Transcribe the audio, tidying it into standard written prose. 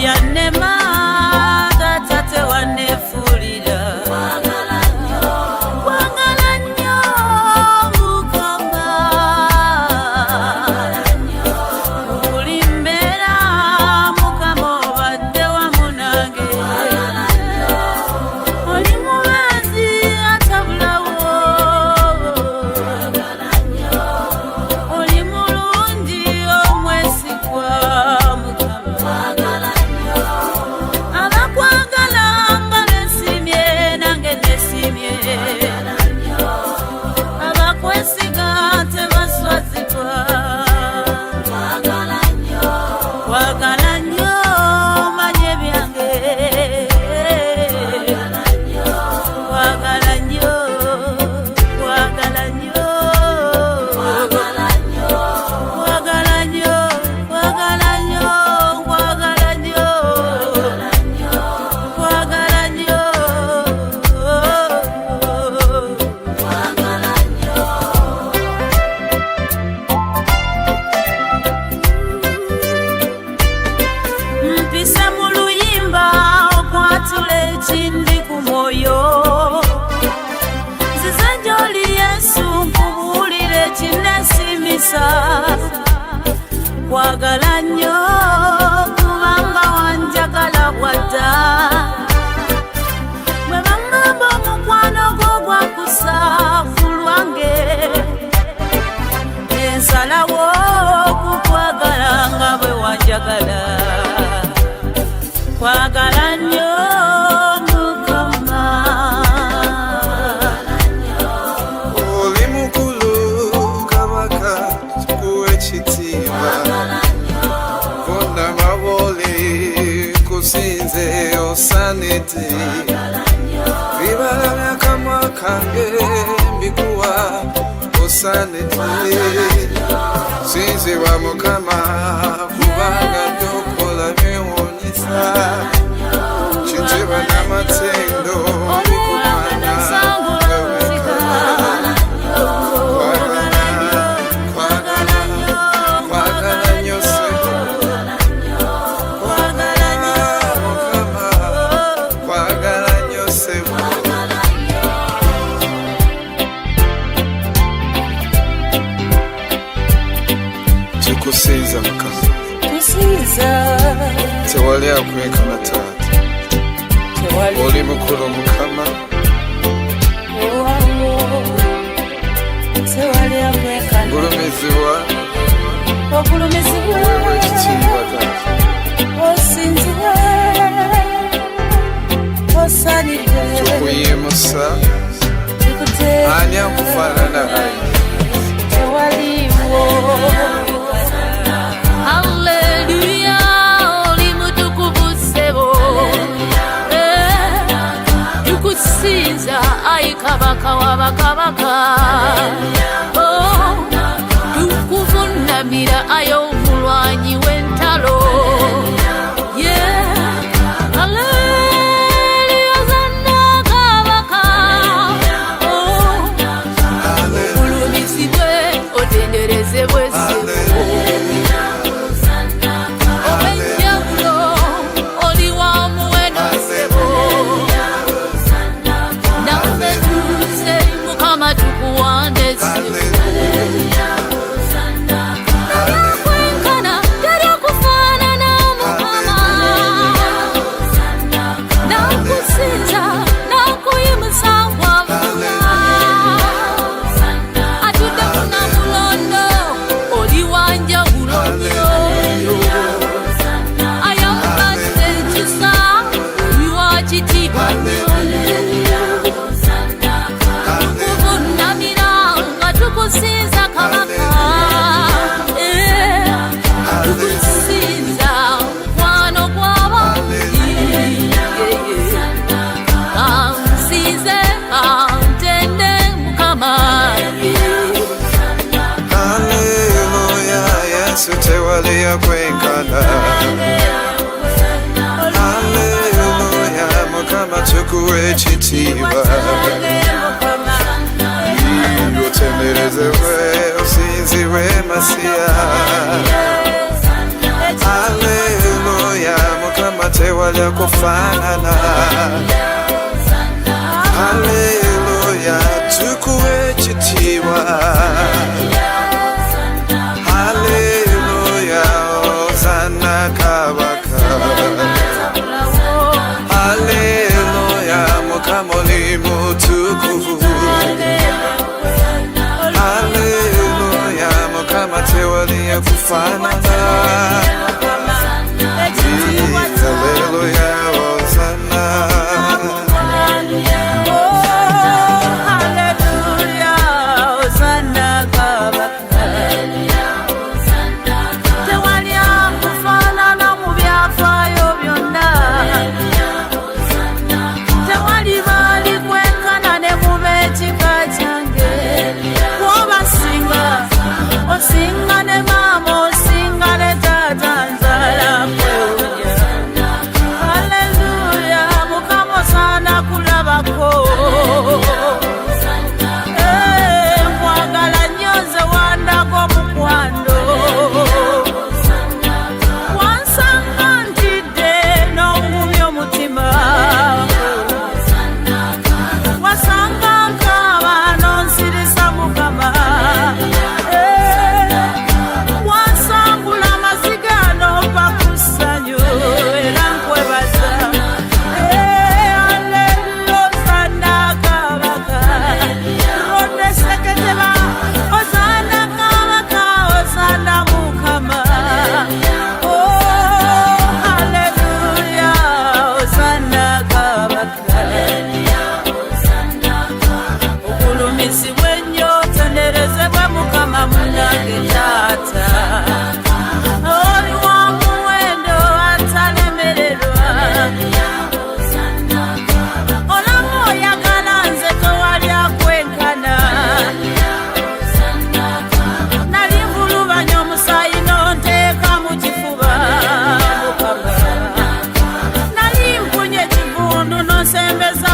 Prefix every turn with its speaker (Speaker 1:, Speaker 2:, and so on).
Speaker 1: byannema tate wannefuulira kwagala nnyo Mukama buli mbeera Mukama obadde wamu nange oli mubazi atabulawo oli mulungi omwesigwa Mukama abakwagala nga nesimye nange nesimye abakwesiga tebaswazibwa kwagala nnyo manye byange kwagala nnyo kwagala nnyo kwagala nnyo kwagala nnyo kwagala nnyo kwagala nnyo kwagala nnyo mpise mu luyimba okwatula ekindi ku mwoyo nzize gy'oli Yesu nkubuulire ekinneesimisa kwagala nnyo kubanga wanjagala bwadda bwe baŋŋamba omukwano gwo gwakusa ku lwange ensalawo kukwagala nga bwe wanjagala kwagala nnyo Mukama
Speaker 2: oli mukulu kabaka kuwekitiibwa bonna maboli kusinze osanete bibala byakamwa kange mbikuwa osanete sinzibwa Mukama kubanga byokola byewuunyisa kinjiba n'amatendo bikumanya kwagala nnyo sebo Mukama kwagala nnyo sebo tukusinza Mukama
Speaker 1: tusinza
Speaker 2: tewali akwekana taata oli mukulu Mukama
Speaker 1: ewawo tewali akwekana
Speaker 2: gulumizibwa
Speaker 1: okulumizibwa
Speaker 2: ekitiibwa taata
Speaker 1: osinzibwa osanidde
Speaker 2: tukuyimusa ani akufaanana naye
Speaker 1: tewaliwo Haleluya oli mutukuvu ssebo tukusinza ayi kabaka w'abakabaka tukuvunamira ayi omulwanyi w'entalo Haleluya zanna kabaka olumizibwe otenderezebwe ssebo obwenjawulo oli wa muwendo ssebo naffe tuze Mukama tukuwande ssebo Kwenkana teri okufaanana Mukama nakusinza nakuyimusa wabula atudde kunamulondo oli wanjawulo nnyo ayambadde ekisa oli wa kitiibwa nnyo tukuvunamira nga tukusinza kabaka tukusinza mukwano gw'abantu kansize kantende Mukama
Speaker 2: Haleluya Yesu tewali akwenkana Haleluya Mukama tukuwe ekitiibwa otenderezebwe osinzibwe Masiya Haleluya Mukama tewali akufanana. Haleluya, tukuwe ekitiibwa. Haleluya, Hosana Kabaka. Haleluya, Mukama oli mutukuvu. Haleluya, Mukama tewali akufanana. Haleluya, Hosana.
Speaker 1: Sembeza